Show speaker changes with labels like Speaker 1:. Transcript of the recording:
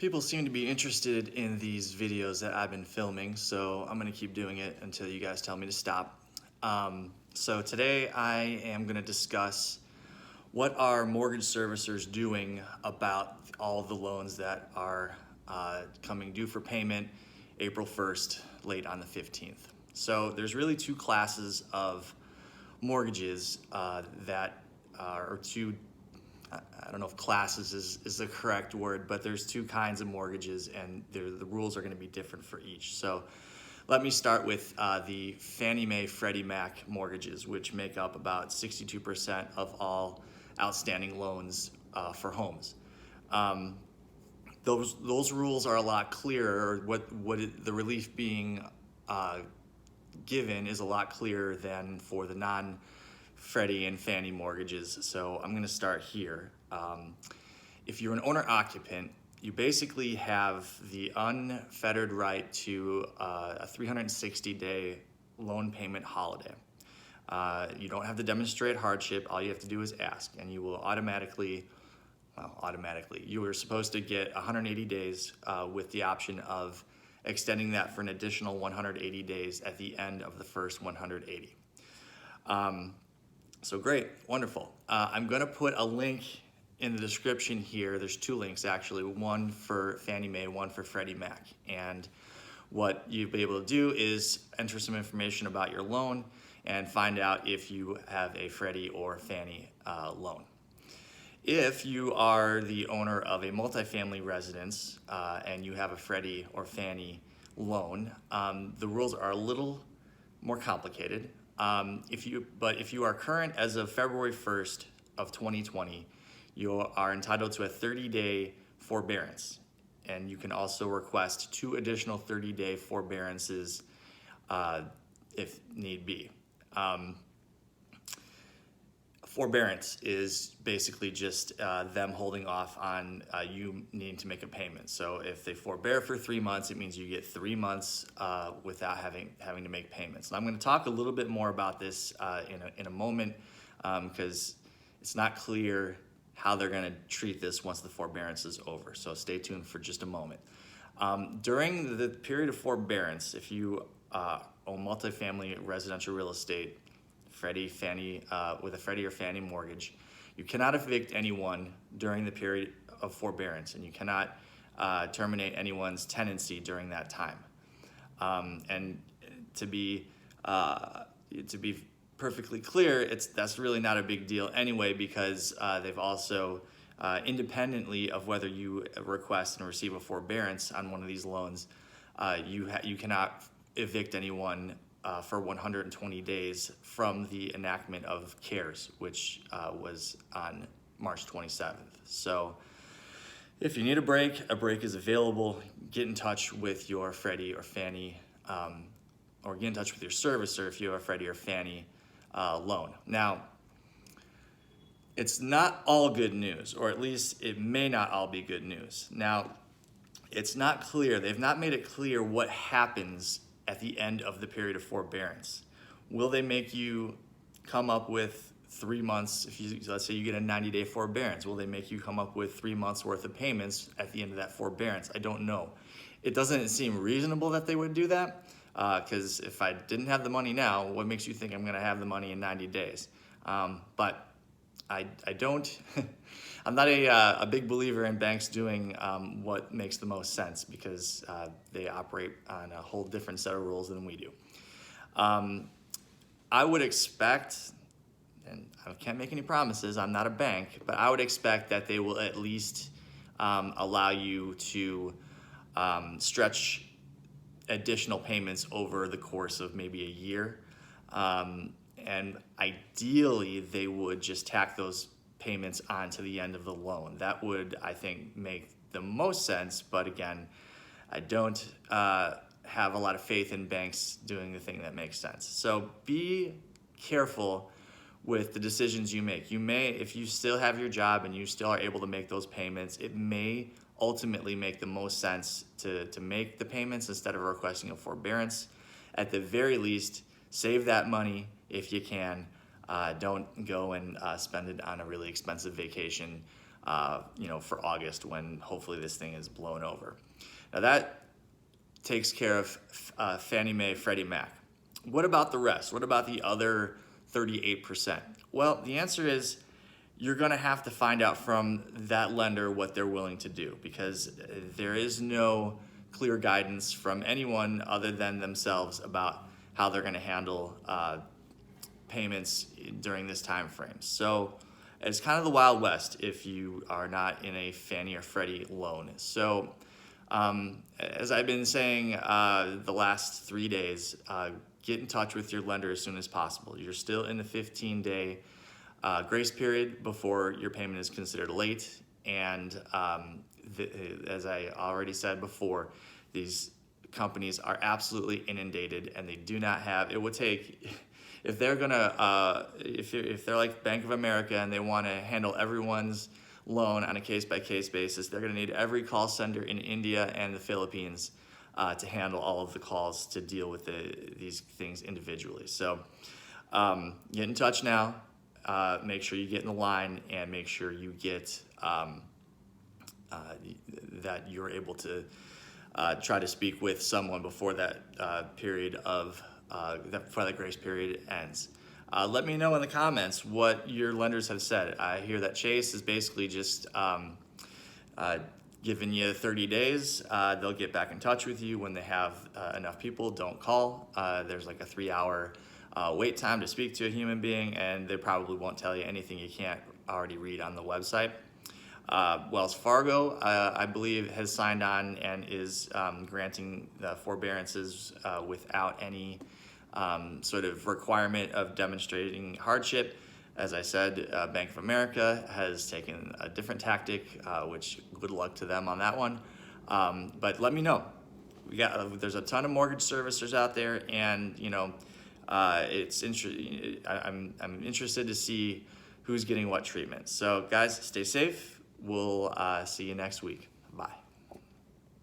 Speaker 1: People seem to be interested in these videos that I've been filming, so I'm going to keep doing it until you guys tell me to stop. So today I am going to discuss what are mortgage servicers doing about all the loans that are coming due for payment April 1st, late on the 15th. So there's really two classes of mortgages that are, or two, I don't know if classes is the correct word, but there's two kinds of mortgages and the rules are going to be different for each. So let me start with the Fannie Mae Freddie Mac mortgages, which make up about 62% of all outstanding loans for homes. Those rules are a lot clearer. The relief being given is a lot clearer than for the non-Freddie and Fannie mortgages. So I'm going to start here. If you're an owner-occupant, you basically have the unfettered right to a 360-day loan payment holiday. You don't have to demonstrate hardship. All you have to do is ask, and you will automatically, you are supposed to get 180 days with the option of extending that for an additional 180 days at the end of the first 180. So great, wonderful. I'm going to put a link in the description here. There's two links actually, one for Fannie Mae, one for Freddie Mac. And what you'll be able to do is enter some information about your loan and find out if you have a Freddie or Fannie loan. If you are the owner of a multifamily residence and you have a Freddie or Fannie loan, the rules are a little more complicated. If you are current as of February 1st of 2020, you are entitled to a 30-day forbearance, and you can also request 2 additional 30-day forbearances if need be. Forbearance is basically just them holding off on you needing to make a payment. So if they forbear for 3 months, it means you get 3 months without having to make payments. And I'm going to talk a little bit more about this in a moment because it's not clear how they're going to treat this once the forbearance is over. So stay tuned for just a moment. During the period of forbearance, if you own multifamily residential real estate, Freddie, Fannie, with a Freddie or Fannie mortgage, you cannot evict anyone during the period of forbearance, and you cannot terminate anyone's tenancy during that time. And to be perfectly clear, that's really not a big deal anyway, because they've also, independently of whether you request and receive a forbearance on one of these loans, you cannot evict anyone for 120 days from the enactment of CARES, which was on March 27th. So if you need a break is available. Get in touch with your Freddie or Fannie, or get in touch with your servicer if you have a Freddie or Fannie loan. Now, it's not all good news, or at least it may not all be good news. Now, it's not clear. They've not made it clear what happens at the end of the period of forbearance. Will they make you come up with 3 months? Let's say you get a 90-day forbearance, will they make you come up with 3 months worth of payments at the end of that forbearance? I don't know. It doesn't seem reasonable that they would do that, because if I didn't have the money now, what makes you think I'm gonna have the money in 90 days? But I don't, I'm not a big believer in banks doing what makes the most sense, because they operate on a whole different set of rules than we do. I would expect, and I can't make any promises, I'm not a bank, but I would expect that they will at least allow you to stretch additional payments over the course of maybe a year. And ideally, they would just tack those payments onto the end of the loan. That would, I think, make the most sense. But again, I don't have a lot of faith in banks doing the thing that makes sense. So be careful with the decisions you make. You may, if you still have your job and you still are able to make those payments, it may ultimately make the most sense to make the payments instead of requesting a forbearance. At the very least, save that money if you can. Don't go and spend it on a really expensive vacation for August when hopefully this thing is blown over. Now that takes care of Fannie Mae, Freddie Mac. What about the rest? What about the other 38%? Well, the answer is you're going to have to find out from that lender what they're willing to do, because there is no clear guidance from anyone other than themselves about how they're going to handle payments during this time frame. So it's kind of the Wild West if you are not in a Fannie or Freddie loan. So as I've been saying the last 3 days, get in touch with your lender as soon as possible. You're still in the 15-day grace period before your payment is considered late. And as I already said before, these companies are absolutely inundated, and they do not have, it would take, if they're gonna, if they're like Bank of America and they wanna handle everyone's loan on a case-by-case basis, they're gonna need every call center in India and the Philippines to handle all of the calls to deal with these things individually. So get in touch now. Make sure you get in the line, and make sure you get that you're able to try to speak with someone before that period of before that grace period ends. Let me know in the comments what your lenders have said. I hear that Chase is basically just giving you 30 days. They'll get back in touch with you when they have enough people. Don't call. There's like a 3-hour wait time to speak to a human being, and they probably won't tell you anything you can't already read on the website. Wells Fargo, I believe, has signed on and is granting the forbearances without any sort of requirement of demonstrating hardship. As I said, Bank of America has taken a different tactic, which good luck to them on that one. But let me know. There's a ton of mortgage servicers out there, and I'm interested to see who's getting what treatment. So guys, stay safe. We'll see you next week. Bye.